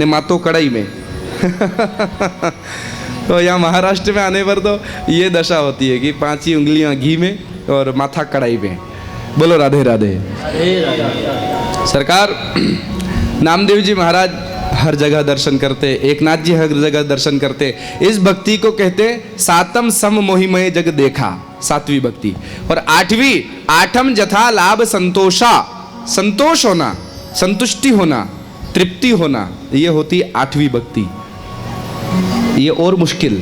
ने मातो कढ़ाई में तो यहाँ महाराष्ट्र में आने पर तो ये दशा होती है कि 5 ही उंगलियां घी में और माथा कढ़ाई में। बोलो राधे राधे। सरकार नामदेव जी महाराज हर जगह दर्शन करते, एकनाथ जी हर जगह दर्शन करते। इस भक्ति को कहते सातम सम मोहिमय जग देखा, 7वीं भक्ति। और 8वीं जथा लाभ संतोषा, संतोष होना, संतुष्टि होना, तृप्ति होना, ये होती 8वीं भक्ति। ये और मुश्किल,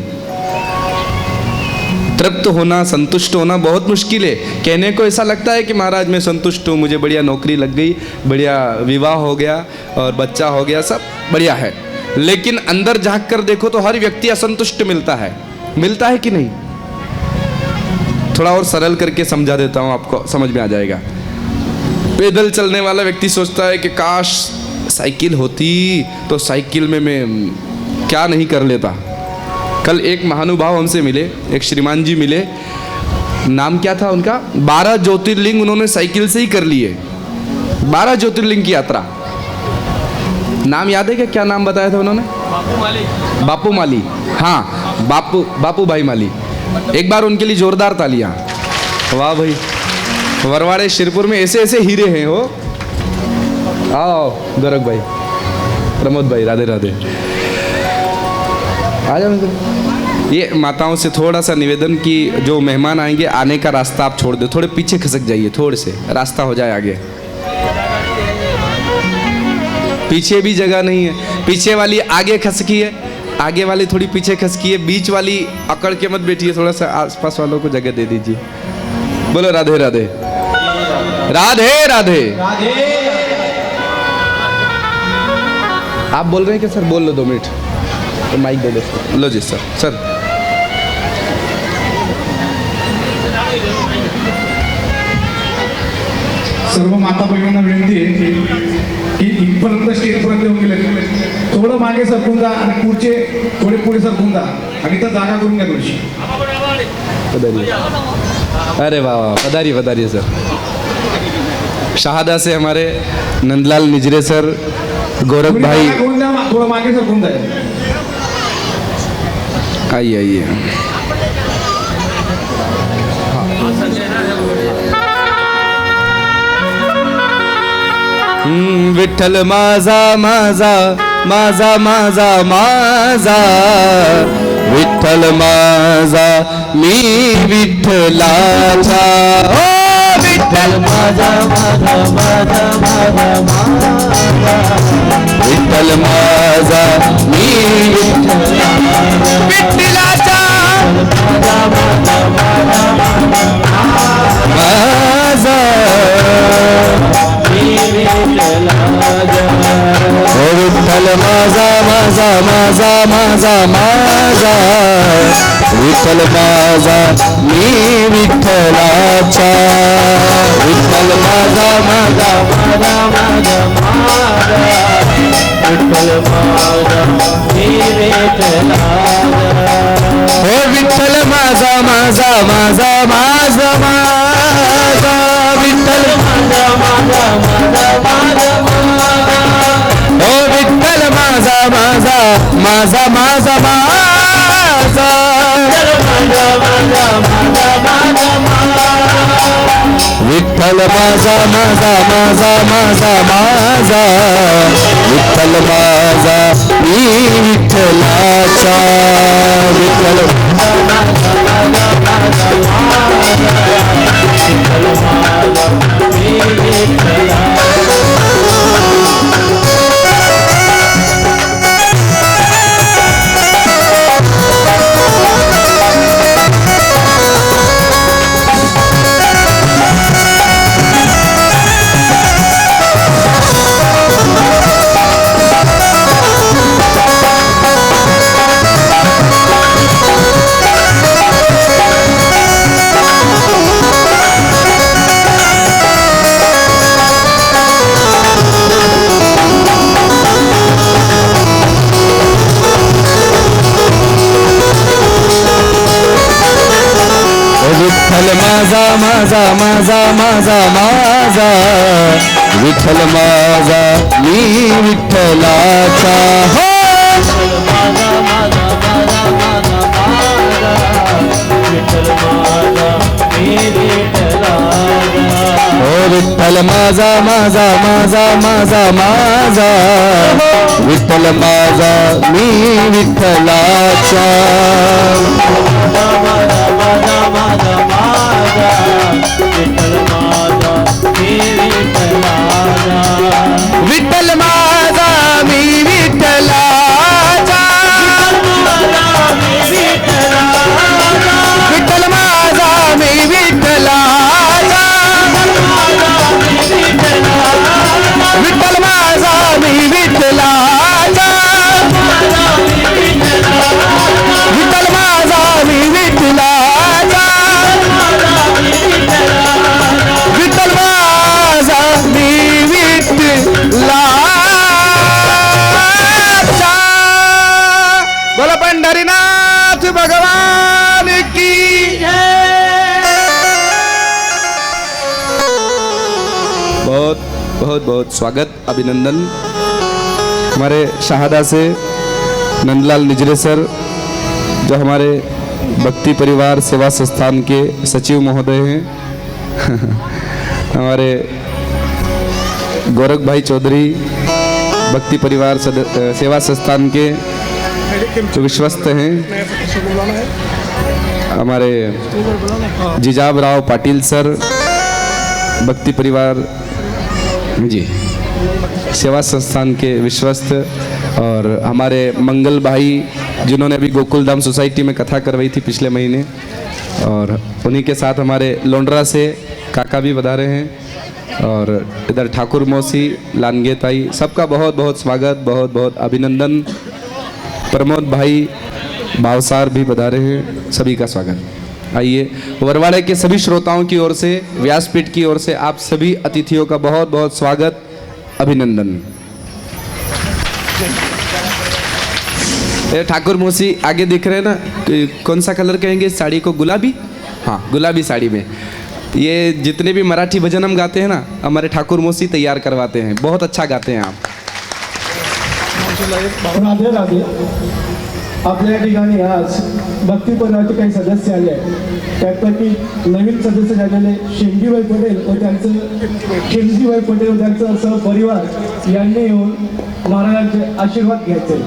तृप्त होना, संतुष्ट होना बहुत मुश्किल है। कहने को ऐसा लगता है कि महाराज मैं संतुष्ट हूँ, मुझे बढ़िया नौकरी लग गई, बढ़िया विवाह हो गया और बच्चा हो गया, सब बढ़िया है। लेकिन अंदर झांक कर देखो तो हर व्यक्ति असंतुष्ट मिलता है कि नहीं? थोड़ा और सरल करके समझा देता हूँ, आपको समझ में आ जाएगा। पैदल चलने वाला व्यक्ति सोचता है कि काश साइकिल होती तो साइकिल में मैं क्या नहीं कर लेता। कल एक महानुभाव हमसे मिले, एक श्रीमान जी मिले, नाम क्या था उनका, 12 ज्योतिर्लिंग उन्होंने साइकिल से ही कर लिए। 12 ज्योतिर्लिंग की यात्रा। नाम याद है क्या नाम बताया था उन्होंने? बापू माली। हाँ, बापू भाई माली। एक बार उनके लिए जोरदार तालियां। वाह भाई, वरवाड़े शिरपुर में ऐसे ऐसे हीरे हैं वो। आओ गोरख भाई, प्रमोद भाई, राधे राधे। आ जाओ। ये माताओं से थोड़ा सा निवेदन कि जो मेहमान आएंगे आने का रास्ता आप छोड़ दो, थोड़े पीछे खसक जाइए, थोड़े से रास्ता हो जाए आगे। पीछे भी जगह नहीं है, पीछे वाली आगे खसकी है, आगे वाली थोड़ी पीछे खसकी है, बीच वाली अकड़ के मत बैठिए, थोड़ा सा आसपास वालों को जगह दे दीजिए। बोलो राधे राधे, राधे राधे। आप बोल रहे हैं कि सर बोल लो 2 मिनट, तो माइक दे दो। लो जी सर। सर्व माता बहिणींना विनंती आहे की इथपर्यंत स्टेजपर्यंत येऊन गेले, थोडं मागे सरकून जा आणि पुढचे थोडे पुढे सरकून जा आणि तर जागा करून घ्या थोडीशी। अरे वाह वाह, पधारिए सर। शाहदा से हमारे नंदलाल निजरे सर, गौरव भाई, थोड़ा मागे सरकून जाए। आइए। विठ्ठल माझा माझा माझा माझा माझा, विठ्ठल माझा मी विठ्ठलाचा, ओ विठ्ठल माझा माझा माझा माझा माझा, विठ्ठल माझा मी विठ्ठलाचा, माझा ओ विठ्ठल माझा माझा माझा माझा माझा, विठ्ठल माझा मी विठ्ठलाचा, विठ्ठल माझा माझा माझा माझा माझा, विठ्ठल माझा मी विठ्ठलाचा, ओ विठ्ठल माझा माझा माझा माझा माझा, विठ्ठल माझा माझा माझा माझा माझा, ओ विठ्ठल माझा माझा माझा माझा माझा, विठ्ठल माझा माझा माझा माझा माझा, विठ्ठल माझा मी विठ्ठलाचा, विठ्ठल विठ्ठल माझा माझा माझा माझा माझा, विठ्ठल माझा मी विठ्ठलाचा हो विठ्ठल माझा माझा माझा माझा माझा विठ्ठल माझा मी विठ्ठलाचा विठ्ठल माझा मी विठ्ठलाचा विठ्ठल माझा मी विठ्ठलाचा विठ्ठल माझा मी विठ्ठलाचा विठ्ठल माझा मी विठ्ठलाचा विठ्ठल माझा मी विठ्ठलाचा बोला पंढरीनाथ भगवान की बहुत बहुत बहुत स्वागत अभिनंदन हमारे शहादा से नंदलाल निजरे सर जो हमारे भक्ति परिवार सेवा संस्थान के सचिव महोदय हैं हमारे गोरख भाई चौधरी भक्ति परिवार सेवा संस्थान के जो विश्वस्त हैं हमारे जिजाब राव पाटिल सर भक्ति परिवार जी सेवा संस्थान के विश्वस्त और हमारे मंगल भाई जिन्होंने अभी गोकुल धाम सोसाइटी में कथा करवाई थी पिछले महीने और उन्हीं के साथ हमारे लोंडरा से काका भी बधा रहे हैं और इधर ठाकुर मौसी लानगे ताई सबका बहुत बहुत स्वागत बहुत बहुत अभिनंदन प्रमोद भाई भावसार भी बधा रहे हैं सभी का स्वागत आइए वरवाड़े के सभी श्रोताओं की ओर से व्यासपीठ की ओर से आप सभी अतिथियों का बहुत बहुत स्वागत अभिनंदन ठाकुर मौसी आगे दिख रहे हैं ना कौन सा कलर कहेंगे इस साड़ी को गुलाबी हाँ गुलाबी साड़ी में ये जितने भी मराठी भजन हम गाते हैं ना हमारे ठाकुर मौसी तैयार करवाते हैं बहुत अच्छा गाते हैं आप राधे राधे आपल्या या ठिकाणी आज भक्ती परिवाराचे काही सदस्य आले आहेत त्यापैकी नवीन सदस्य झालेले शेंगीबाई पटेल व त्यांचं खिमजीबाई पटेल व त्यांचा सहपरिवार यांनी येऊन महाराजांचे आशीर्वाद घ्यायचे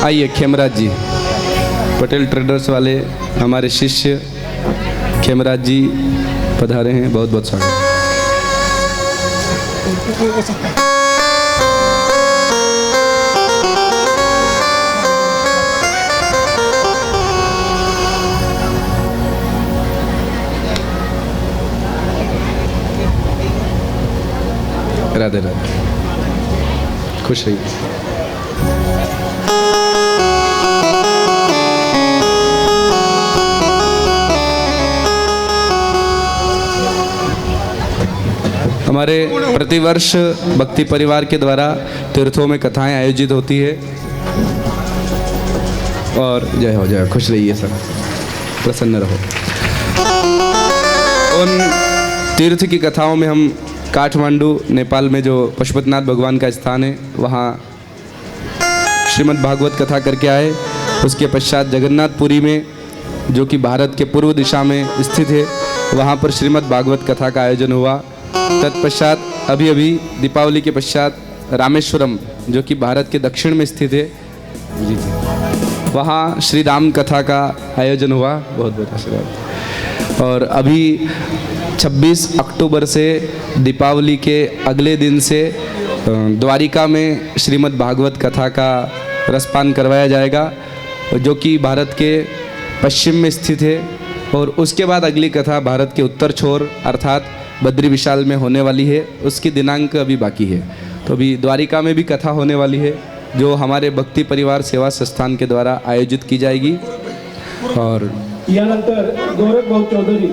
आइए खेमराज जी पटेल ट्रेडर्स वाले हमारे शिष्य खेमराज जी पधारे हैं बहुत बहुत स्वागत राधे राधे खुश रहिए हमारे प्रतिवर्ष भक्ति परिवार के द्वारा तीर्थों में कथाएं आयोजित होती है और जय हो खुश रहिए सब प्रसन्न रहो उन तीर्थ की कथाओं में हम काठमांडू नेपाल में जो पशुपतिनाथ भगवान का स्थान है वहाँ श्रीमद् भागवत कथा करके आए उसके पश्चात जगन्नाथपुरी में जो कि भारत के पूर्व दिशा में स्थित है वहाँ पर श्रीमद् भागवत कथा का आयोजन हुआ तत्पश्चात अभी अभी दीपावली के पश्चात रामेश्वरम जो कि भारत के दक्षिण में स्थित है जी वहाँ श्री राम कथा का आयोजन हुआ बहुत बहुत आशीर्वाद और अभी 26 अक्टूबर से दीपावली के अगले दिन से द्वारिका में श्रीमद् भागवत कथा का रसपान करवाया जाएगा जो कि भारत के पश्चिम में स्थित है और उसके बाद अगली कथा भारत के उत्तर छोर अर्थात बद्री विशाल में होने वाली है उसकी दिनांक अभी बाकी है तो अभी द्वारिका में भी कथा होने वाली है जो हमारे भक्ति परिवार सेवा संस्थान के द्वारा आयोजित की जाएगी और यानंतर गोरख भाऊ चौधरी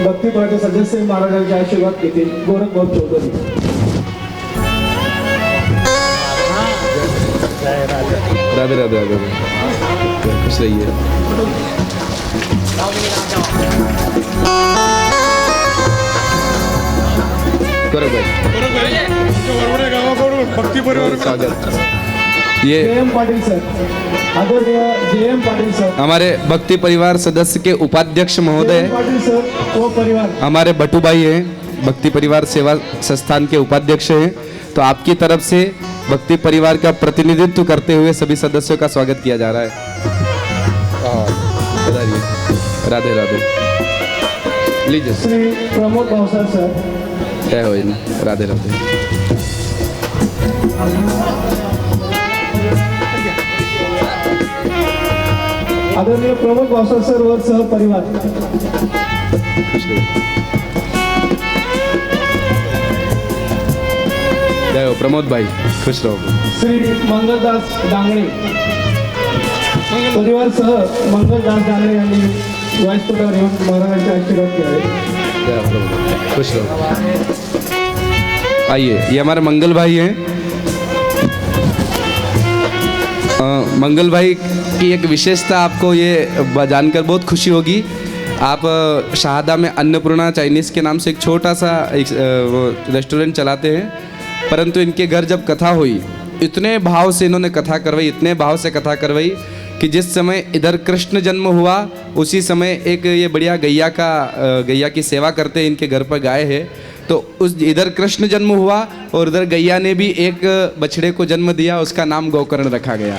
भक्ती परिवाराचे सदस्य महाराजांचे आशीर्वाद घेतील गोरख भाऊ चौधरी राधे राधे राधे खुश रहिए करो भाई गावाकडून भक्ती परिवार स्वागत। ये JM पाटील सर, आदरणीय JM पाटील सर, हमारे भक्ति परिवार सदस्य के उपाध्यक्ष महोदय JM पाटील सर व परिवार। हमारे बटू भाई हैं, भक्ति परिवार सेवा संस्थान के उपाध्यक्ष हैं। तो आपकी तरफ से भक्ति परिवार का प्रतिनिधित्व करते हुए सभी सदस्यों का स्वागत किया जा रहा है। बताइए। राधे राधे। लीजिए श्री प्रमोद भावसार सर, जय हो इन। राधे राधे। आदरणीय प्रमोद भावसार सर व सहपरिवार। खुश रहो। जय हो प्रमोद भाई, खुश रहो। श्री मंगलदास डांगणे परिवारसह मंगलदास डांगणे यांनी व्यासपीठावर येऊन महाराजांचे आशीर्वाद केले। जय हो प्रभु, खुश रहो। आइए, ये हमारे मंगल भाई हैं। मंगल भाई की एक विशेषता आपको ये जानकर बहुत खुशी होगी। आप शहादा में अन्नपूर्णा चाइनीज़ के नाम से एक छोटा सा वो रेस्टोरेंट चलाते हैं, परंतु इनके घर जब कथा हुई, इतने भाव से इन्होंने कथा करवाई, इतने भाव से कथा करवाई कि जिस समय इधर कृष्ण जन्म हुआ उसी समय एक ये बढ़िया गैया की सेवा करते हैं, इनके घर पर गाय है। तो उस इधर कृष्ण जन्म हुआ और उधर गैया ने भी एक बछड़े को जन्म दिया, उसका नाम गोकर्ण रखा गया।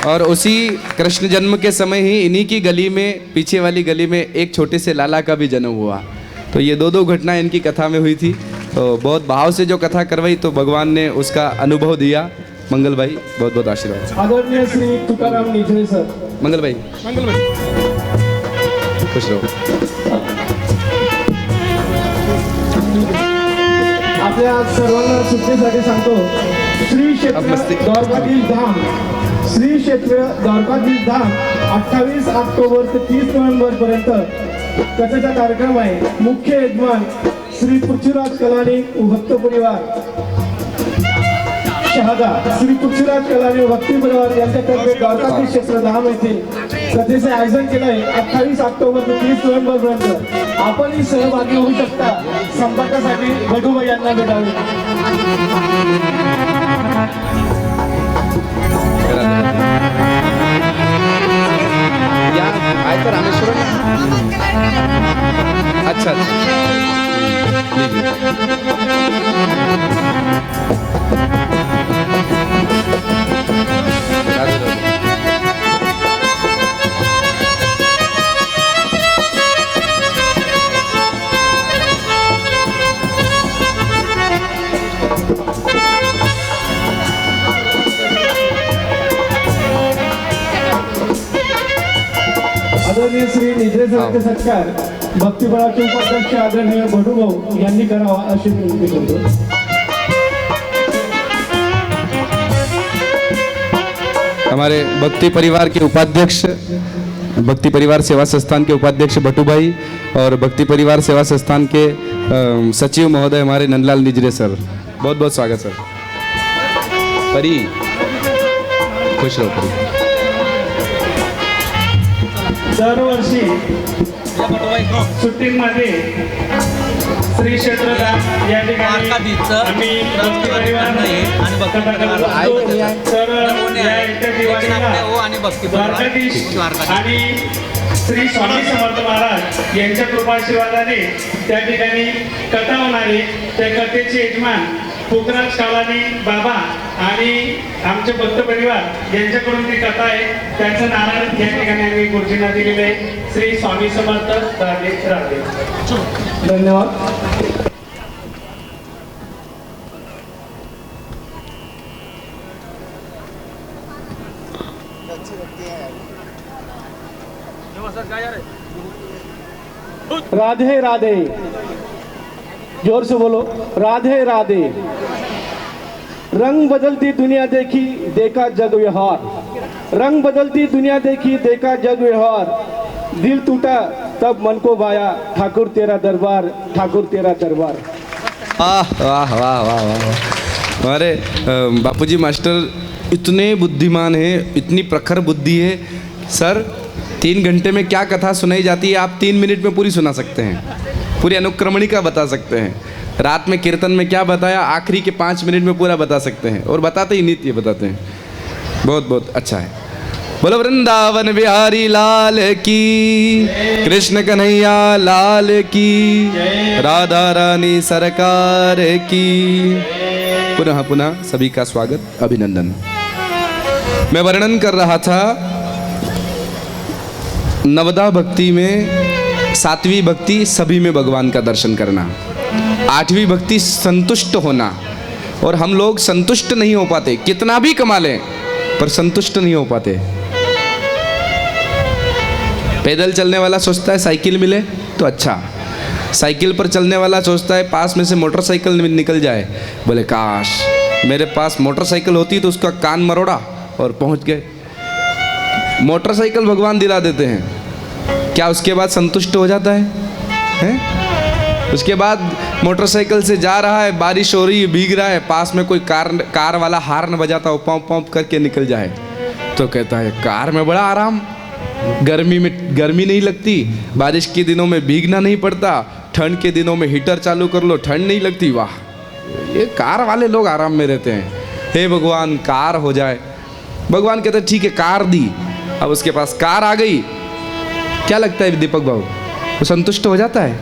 और उसी कृष्ण जन्म के समय ही इन्हीं की गली में, पीछे वाली गली में एक छोटे से लाला का भी जन्म हुआ। तो ये दो घटनाएं इनकी कथा में हुई थी। तो बहुत भाव से जो कथा करवाई तो भगवान ने उसका अनुभव दिया। मंगल भाई बहुत बहुत आशीर्वाद। आदरणीय श्री तुकाराम निजरे सर, मंगल भाई खुश रहो। आपल्या सर्वांना सुट्टीसाठी सांगतो, श्री क्षेत्र मस्ती- द्वारकाधीश धाम, श्री क्षेत्र द्वारकाधीश धाम 28 ऑक्टोबर ते 30 नोव्हेंबर पर्यंत कथेचा कार्यक्रम आहे। मुख्य यजमान श्री पृथ्वीराज कलानी भक्त परिवार शहादा, श्री पृथ्वीराज कलानी भक्ती परिवार यांच्यातर्फे द्वारकाधीश क्षेत्र धाम येथे कथेचे आयोजन केलं आहे। 28 ऑक्टोबर ते 30 नोव्हेंबर पर्यंत आपणही सहभागी होऊ शकता। संपर्कासाठी बटूभाई यांना भेटावे। या आए तो रामेश्वरम। अच्छा आदरणीय श्री निद्रे सरांचे सत्कार भक्तिबळाचे उपाध्यक्ष आदरणीय बटूभाऊ यांनी करावा अशी विनंती करतो। हमारे भक्ति परिवार के उपाध्यक्ष, भक्ति परिवार सेवा संस्थान के उपाध्यक्ष बटू भाई और भक्ति परिवार सेवा संस्थान के सचिव महोदय हमारे नंदलाल निजरे सर, बहुत बहुत स्वागत सर। परी खुश रहो परी। दरवर्षी सुट्टीमध्ये श्री क्षेत्रधाम या ठिकाणी आम्ही भक्ती परिवार तर या एकट्या दिवाळीला द्वारकाधीश आणि श्री स्वामी समर्थ महाराज यांच्या कृपाशीर्वादाने त्या ठिकाणी कथा होणारी, त्या कथेचे यजमान पोकराज कालानी बाबा आणि आमचे भक्त परिवार यांच्याकडून ती कथा आहे। त्यांचं नारायण या ठिकाणी आम्ही गुरुजींना दिलेलं आहे। श्री स्वामी समर्थ राधे राधे। धन्यवाद। राधे राधे, जोर से बोलो, राधे राधे। रंग बदलती दुनिया देखी, देखा जग व्यवहार। रंग बदलती दुनिया देखी, देखा जग व्यवहार। दिल टूटा तब मन को भाया, ठाकुर तेरा दरबार, ठाकुर तेरा दरबार। वाह वाह वाह वाह वाह। हमारे बापूजी मास्टर इतने बुद्धिमान हैं, इतनी प्रखर बुद्धि है सर। 3 घंटे में क्या कथा सुनाई जाती है आप 3 मिनट में पूरी सुना सकते हैं, पूरी अनुक्रमणिका बता सकते हैं। रात में कीर्तन में क्या बताया आखिरी के 5 मिनट में पूरा बता सकते हैं, और बताते ही नित्य बताते हैं। बहुत बहुत अच्छा है। बोलो वृंदावन बिहारी लाल की, कृष्ण कन्हैया लाल की, राधा रानी सरकार की। पुनः पुनः सभी का स्वागत, अभिनंदन। मैं वर्णन कर रहा था नवदा भक्ति में 7वीं भक्ति सभी में भगवान का दर्शन करना, 8वीं भक्ति संतुष्ट होना। और हम लोग संतुष्ट नहीं हो पाते, कितना भी कमा लें पर संतुष्ट नहीं हो पाते। पैदल चलने वाला सोचता है साइकिल मिले तो अच्छा, साइकिल पर चलने वाला सोचता है पास में से मोटरसाइकिल निकल जाए। बोले काश मेरे पास मोटरसाइकिल होती तो उसका कान मरोड़ा और पहुंच गए। मोटरसाइकिल भगवान दिला देते हैं, क्या उसके बाद संतुष्ट हो जाता है? उसके बाद मोटरसाइकिल से जा रहा है, बारिश हो रही है, भीग रहा है, पास में कोई कार वाला हार्न बजाता हो, पंप पंप करके निकल जाए तो कहता है कार में बड़ा आराम, गर्मी में गर्मी नहीं लगती, बारिश के दिनों में भीगना नहीं पड़ता, ठंड के दिनों में हीटर चालू कर लो ठंड नहीं लगती। वाह, ये कार वाले लोग आराम में रहते हैं। हे भगवान कार हो जाए। भगवान कहते हैं ठीक है कार दी, अब उसके पास कार आ गई, क्या लगता है दीपक बाबू, वो संतुष्ट हो जाता है?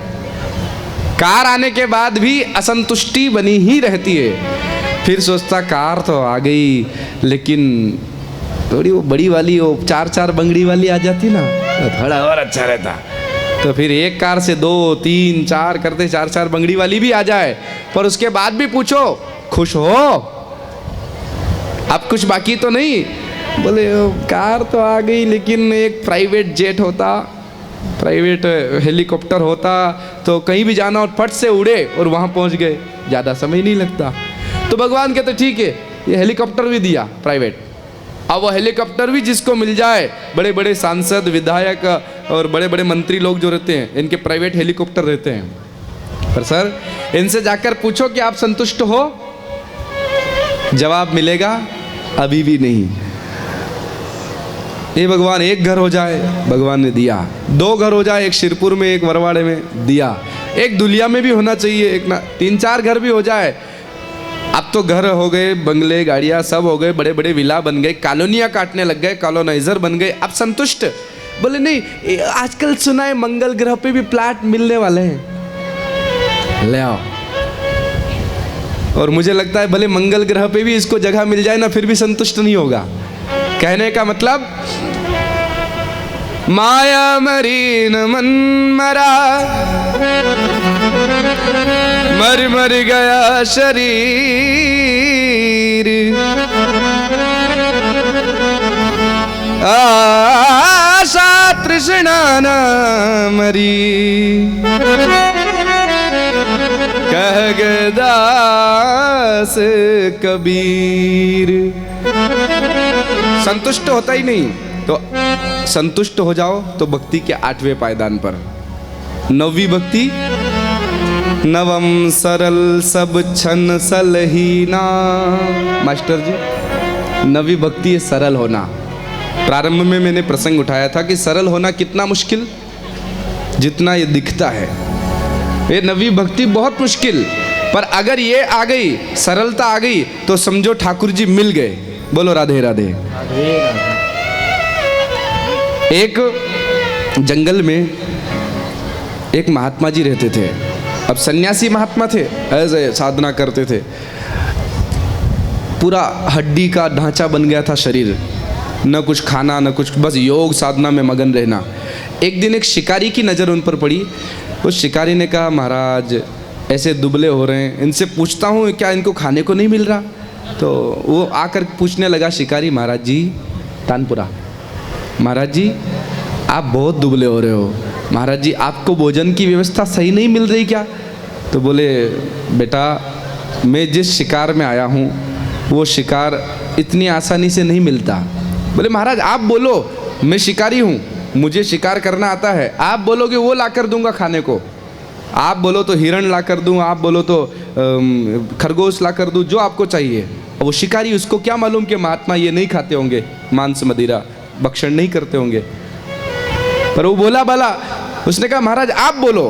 कार आने के बाद भी असंतुष्टि बनी ही रहती है। फिर सोचता कार तो आ गई, लेकिन थोड़ी वो बड़ी वाली, वो 4-4 बंगड़ी वाली आ जाती ना तो थोड़ा और अच्छा रहता। तो फिर एक कार से 2, 3, 4 करते 4-4 बंगड़ी वाली भी आ जाए, पर उसके बाद भी पूछो खुश हो, अब कुछ बाकी तो नहीं? बोले कार तो आ गई, लेकिन एक प्राइवेट जेट होता, प्राइवेट हेलीकॉप्टर होता तो कहीं भी जाना और फट से उड़े और वहाँ पहुँच गए, ज़्यादा समय नहीं लगता। तो भगवान कहते ठीक है ये हेलीकॉप्टर भी दिया प्राइवेट, अब वो हेलीकॉप्टर भी जिसको मिल जाए, बड़े बड़े सांसद विधायक और बड़े बड़े मंत्री लोग जो रहते हैं इनके प्राइवेट हेलीकॉप्टर रहते हैं। पर सर इनसे जाकर पूछो कि आप संतुष्ट हो, जवाब मिलेगा अभी भी नहीं। ये भगवान एक घर हो जाए, भगवान ने दिया, 2 घर हो जाए, एक शिरपुर में एक वरवाड़े में दिया, एक दुलिया में भी होना चाहिए, एक ना 3-4 घर भी हो जाए। अब तो घर हो गए, बंगले गाड़ियाँ सब हो गए, बड़े बड़े विला बन गए, कॉलोनियाँ काटने लग गए, कॉलोनाइजर बन गए, अब संतुष्ट? बोले नहीं, आजकल सुना है मंगल ग्रह पे भी प्लाट मिलने वाले हैं, ले आओ। और मुझे लगता है भले मंगल ग्रह पे भी इसको जगह मिल जाए ना, फिर भी संतुष्ट नहीं होगा। कहने का मतलब माया मरी न मन मरा, मर मर गया शरीर, आशा तृष्णा न मरी, कह गए दास कबीर। संतुष्ट होता ही नहीं, तो संतुष्ट हो जाओ तो भक्ति के 8वें पायदान पर 9वीं भक्ति, नवम सरल सब छन सलहीना। मास्टर जी 9वीं भक्ति है सरल होना। प्रारंभ में मैंने प्रसंग उठाया था कि सरल होना कितना मुश्किल जितना ये दिखता है। ये 9वीं भक्ति बहुत मुश्किल, पर अगर ये आ गई, सरलता आ गई, तो समझो ठाकुर जी मिल गए। बोलो राधे राधे। एक जंगल में एक महात्मा जी रहते थे। अब सन्यासी महात्मा थे, ऐसे साधना करते थे, पूरा हड्डी का ढांचा बन गया था शरीर, न कुछ खाना न कुछ, बस योग साधना में मगन रहना। एक दिन एक शिकारी की नज़र उन पर पड़ी। उस शिकारी ने कहा महाराज ऐसे दुबले हो रहे हैं, इनसे पूछता हूँ क्या इनको खाने को नहीं मिल रहा? तो वो आकर पूछने लगा शिकारी, महाराज जी तानपुरा, महाराज जी आप बहुत दुबले हो रहे हो, महाराज जी आपको भोजन की व्यवस्था सही नहीं मिल रही क्या? तो बोले बेटा मैं जिस शिकार में आया हूँ वो शिकार इतनी आसानी से नहीं मिलता। बोले महाराज आप बोलो, मैं शिकारी हूँ, मुझे शिकार करना आता है, आप बोलोगे वो ला कर दूंगा खाने को, आप बोलो तो हिरण ला कर दूँ, आप बोलो तो खरगोश ला कर दूँ, जो आपको चाहिए। वो शिकारी, उसको क्या मालूम कि महात्मा ये नहीं खाते होंगे, मांस मदिरा भक्षण नहीं करते होंगे। पर वो बोला भला, उसने कहा महाराज आप बोलो,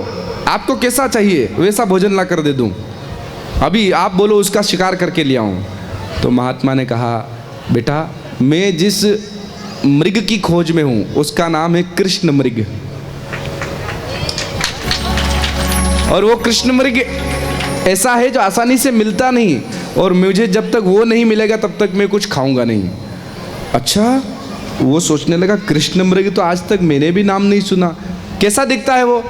आपको कैसा चाहिए वैसा भोजन ला कर दे दूं, अभी आप बोलो उसका शिकार करके ले आऊं। तो महात्मा ने कहा बेटा मैं जिस मृग की खोज में हूं उसका नाम है कृष्ण मृग, और वो कृष्ण मृग ऐसा है जो आसानी से मिलता नहीं, और मुझे जब तक वो नहीं मिलेगा तब तक मैं कुछ खाऊंगा नहीं। अच्छा, वो सोचने लगा कृष्ण मृग तो आज तक मैंने भी नाम नहीं सुना, कैसा दिखता है वो?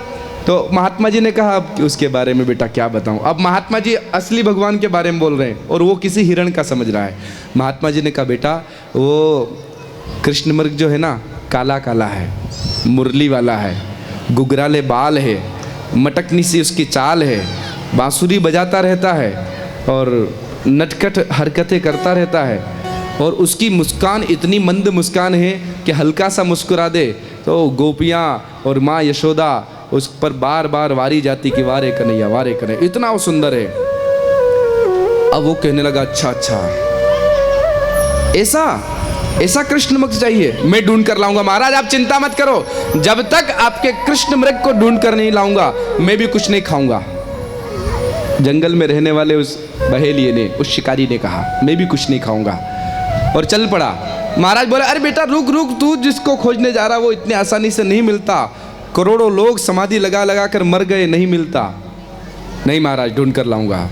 तो महात्मा जी ने कहा अब उसके बारे में बेटा क्या बताऊं। अब महात्मा जी असली भगवान के बारे में बोल रहे हैं और वो किसी हिरण का समझ रहा है। महात्मा जी ने कहा बेटा वो कृष्ण मृग जो है ना काला काला है, मुरली वाला है, गुगराले बाल है, मटकनी सी उसकी चाल है, बांसुरी बजाता रहता है और नटखट हरकतें करता रहता है, और उसकी मुस्कान इतनी मंद मुस्कान है कि हल्का सा मुस्कुरा दे तो गोपियाँ और माँ यशोदा उस पर बार बार वारी जाती कि वारे कन्हैया वारे कन्हैया, इतना वो सुंदर है। अब वो कहने लगा अच्छा अच्छा ऐसा कृष्ण मृग चाहिए, मैं ढूंढ कर लाऊंगा। महाराज आप चिंता मत करो, जब तक आपके कृष्ण मृग को ढूंढ कर नहीं लाऊंगा मैं भी कुछ नहीं खाऊंगा। जंगल में रहने वाले उस बहेलिये ने, उस शिकारी ने कहा मैं भी कुछ नहीं खाऊंगा, और चल पड़ा। महाराज बोले अरे बेटा रुक रुक, तू जिसको खोजने जा रहा वो इतने आसानी से नहीं मिलता, करोड़ों लोग समाधि लगा लगा कर मर गए, नहीं मिलता। नहीं महाराज ढूंढ कर लाऊंगा।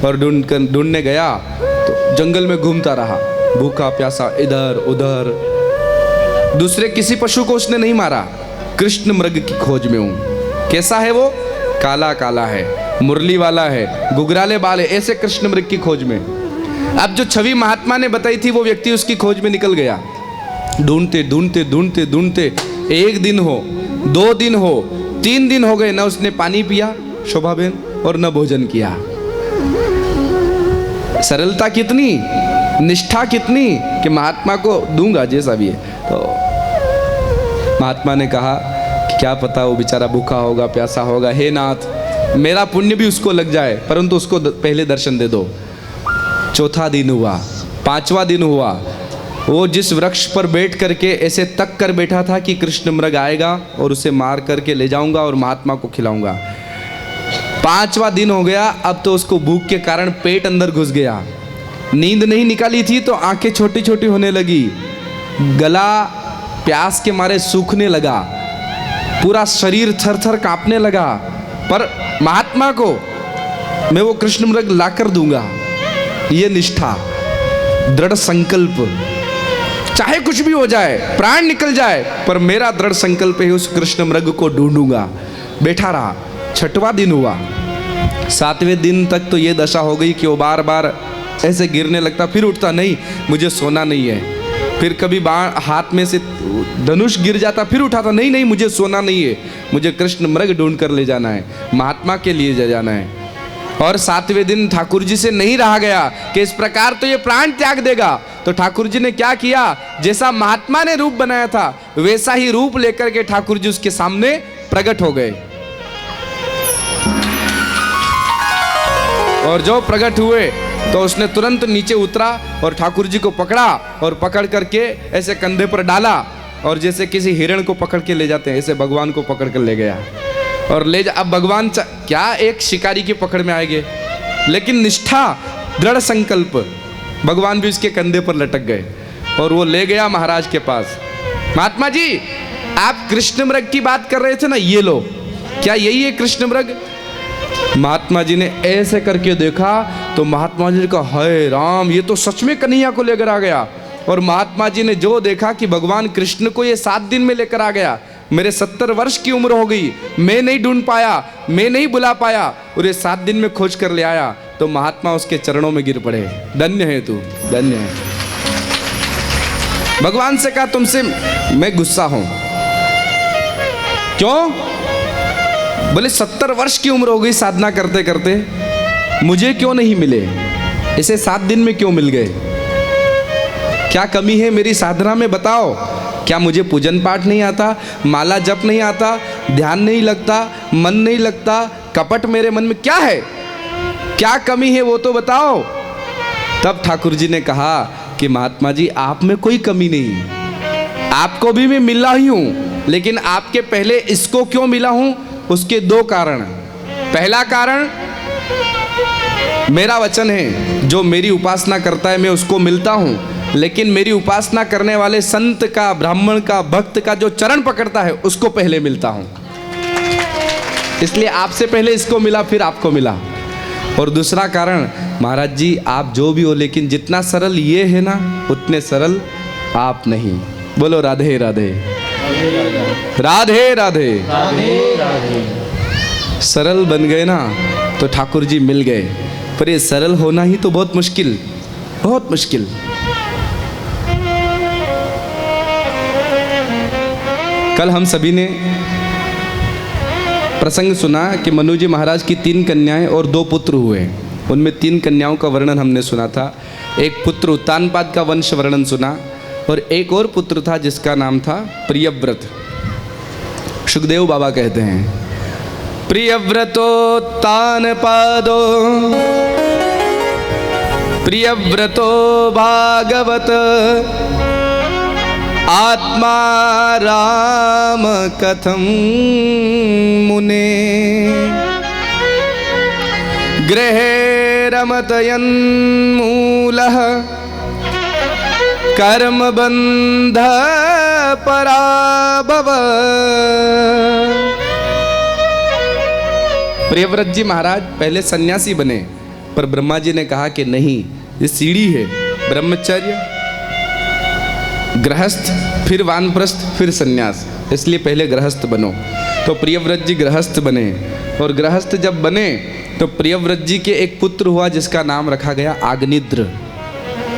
और ढूंढने गया तो जंगल में घूमता रहा, भूखा प्यासा इधर उधर, दूसरे किसी पशु को उसने नहीं मारा। कृष्ण मृग की खोज में हूं। कैसा है वो? काला काला है, मुरली वाला है, गुगराले बाल है, ऐसे कृष्ण मृग की खोज में। अब जो छवि महात्मा ने बताई थी वो व्यक्ति उसकी खोज में निकल गया। ढूंढते ढूंढते ढूंढते ढूंढते 1 दिन हो, 2 दिन हो, 3 दिन हो गए, न उसने पानी पिया शोभा बहन और न भोजन किया। सरलता कितनी, निष्ठा कितनी कि महात्मा को दूंगा जैसा भी है। तो महात्मा ने कहा कि क्या पता वो बेचारा भूखा होगा प्यासा होगा, हे नाथ मेरा पुण्य भी उसको लग जाए, परंतु उसको पहले दर्शन दे दो। 4था दिन हुआ, 5वां दिन हुआ, वो जिस वृक्ष पर बैठ करके ऐसे तक कर बैठा था कि कृष्ण मृग आएगा और उसे मार करके ले जाऊंगा और महात्मा को खिलाऊंगा। 5वां दिन हो गया, अब तो उसको भूख के कारण पेट अंदर घुस गया, नींद नहीं निकाली थी तो आंखें छोटी छोटी होने लगी, गला प्यास के मारे सूखने लगा, पूरा शरीर थर थर कांपने लगा। पर महात्मा को मैं वो कृष्ण मृग लाकर दूंगा, ये निष्ठा, दृढ़ संकल्प, चाहे कुछ भी हो जाए, प्राण निकल जाए, पर मेरा दृढ़ संकल्प है उस कृष्ण मृग को ढूंढूंगा। बैठा रहा। 6वां दिन हुआ, 7वें दिन तक तो ये दशा हो गई कि वो बार बार ऐसे गिरने लगता, फिर उठता, नहीं मुझे सोना नहीं है। फिर कभी हाथ में से धनुष गिर जाता, फिर उठाता, नहीं नहीं मुझे सोना नहीं है, मुझे कृष्ण मृग ढूंढ कर ले जाना है, महात्मा के लिए ले जाना है। और 7वें दिन ठाकुर जी से नहीं रहा गया कि इस प्रकार तो ये प्राण त्याग देगा। तो ठाकुर जी ने क्या किया, जैसा महात्मा ने रूप बनाया था वैसा ही रूप लेकर के ठाकुर जी उसके सामने प्रकट हो गए। और जो प्रकट हुए तो उसने तुरंत नीचे उतरा और ठाकुर जी को पकड़ा और पकड़ करके ऐसे कंधे पर डाला, और जैसे किसी हिरण को पकड़ के ले जाते हैं ऐसे भगवान को पकड़ कर ले गया और ले जा। अब भगवान क्या एक शिकारी की पकड़ में आएंगे, लेकिन निष्ठा, दृढ़ संकल्प, भगवान भी उसके कंधे पर लटक गए और वो ले गया महाराज के पास। महात्मा जी आप कृष्ण मृग की बात कर रहे थे ना, ये लो, क्या यही है कृष्ण मृग? महात्मा जी ने ऐसे करके देखा तो महात्मा जी का हाय राम, ये तो सच में कन्हैया को लेकर आ गया। और महात्मा जी ने जो देखा कि भगवान कृष्ण को ये 7 दिन में लेकर आ गया, मेरे 70 वर्ष की उम्र हो गई, मैं नहीं ढूंढ पाया, मैं नहीं बुला पाया, और ये 7 दिन में खोज कर ले आया। तो महात्मा उसके चरणों में गिर पड़े, धन्य है तू, धन्य है। भगवान से कहा तुमसे मैं गुस्सा हूं। क्यों? बोले 70 वर्ष की उम्र हो गई साधना करते करते, मुझे क्यों नहीं मिले, इसे 7 दिन में क्यों मिल गए? क्या कमी है मेरी साधना में बताओ? क्या मुझे पूजन पाठ नहीं आता, माला जप नहीं आता, ध्यान नहीं लगता, मन नहीं लगता, कपट मेरे मन में क्या है? क्या कमी है वो तो बताओ। तब ठाकुर जी ने कहा कि महात्मा जी आप में कोई कमी नहीं, आपको भी मैं मिला ही हूँ, लेकिन आपके पहले इसको क्यों मिला हूं, उसके दो कारण। पहला कारण, मेरा वचन है जो मेरी उपासना करता है मैं उसको मिलता हूं, लेकिन मेरी उपासना करने वाले संत का, ब्राह्मण का, भक्त का जो चरण पकड़ता है उसको पहले मिलता हूं। इसलिए आपसे पहले इसको मिला, फिर आपको मिला। और दूसरा कारण, महाराज जी आप जो भी हो, लेकिन जितना सरल ये है ना उतने सरल आप नहीं। बोलो राधे राधे राधे राधे। सरल बन गए ना तो ठाकुर जी मिल गए, पर ये सरल होना ही तो बहुत मुश्किल, बहुत मुश्किल। कल हम सभी ने प्रसंग सुना कि मनु जी महाराज की 3 कन्याएं और 2 पुत्र हुए। उनमें 3 कन्याओं का वर्णन हमने सुना था। एक पुत्र उत्तानपाद का वंश वर्णन सुना, और एक और पुत्र था जिसका नाम था प्रियव्रत। सुखदेव बाबा कहते हैं, प्रियव्रतोत्तानपादो प्रियव्रतो भागवत आत्मा राम कथम मुने गृहे रमतयन्मूलः कर्म बंध पराभव। प्रियव्रत जी महाराज पहले सन्यासी बने, पर ब्रह्मा जी ने कहा कि नहीं, ये सीढ़ी है, ब्रह्मचर्य, गृहस्थ, फिर वानप्रस्थ, फिर सन्यास, इसलिए पहले गृहस्थ बनो। तो प्रियव्रत जी गृहस्थ बने, और गृहस्थ जब बने तो प्रियव्रत जी के एक पुत्र हुआ जिसका नाम रखा गया आग्निद्र।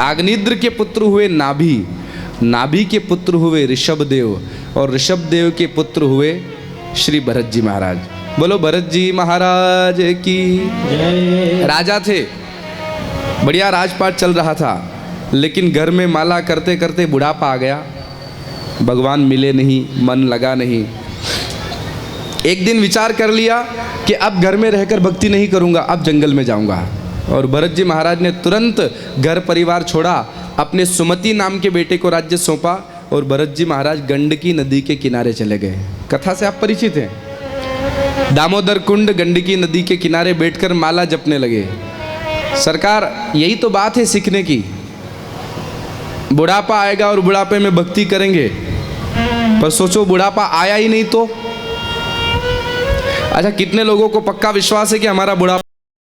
आग्निद्र के पुत्र हुए नाभि, नाभि के पुत्र हुए ऋषभदेव, और ऋषभदेव के पुत्र हुए श्री भरत जी महाराज। बोलो भरत जी महाराज की राजा थे, बढ़िया राजपाट चल रहा था, लेकिन घर में माला करते करते बुढ़ापा आ गया, भगवान मिले नहीं, मन लगा नहीं। एक दिन विचार कर लिया कि अब घर में रहकर भक्ति नहीं करूंगा, अब जंगल में जाऊंगा। और भरत जी महाराज ने तुरंत घर परिवार छोड़ा, अपने सुमति नाम के बेटे को राज्य सौंपा, और भरत जी महाराज गंडकी नदी के किनारे चले गए। कथा से आप परिचित हैं, दामोदर कुंड गंडकी नदी के किनारे बैठकर माला जपने लगे। सरकार यही तो बात है सीखने की, बुढ़ापा आएगा और बुढ़ापे में भक्ति करेंगे, पर सोचो बुढ़ापा आया ही नहीं तो। अच्छा, कितने लोगों को पक्का विश्वास है कि हमारा बुढ़ापा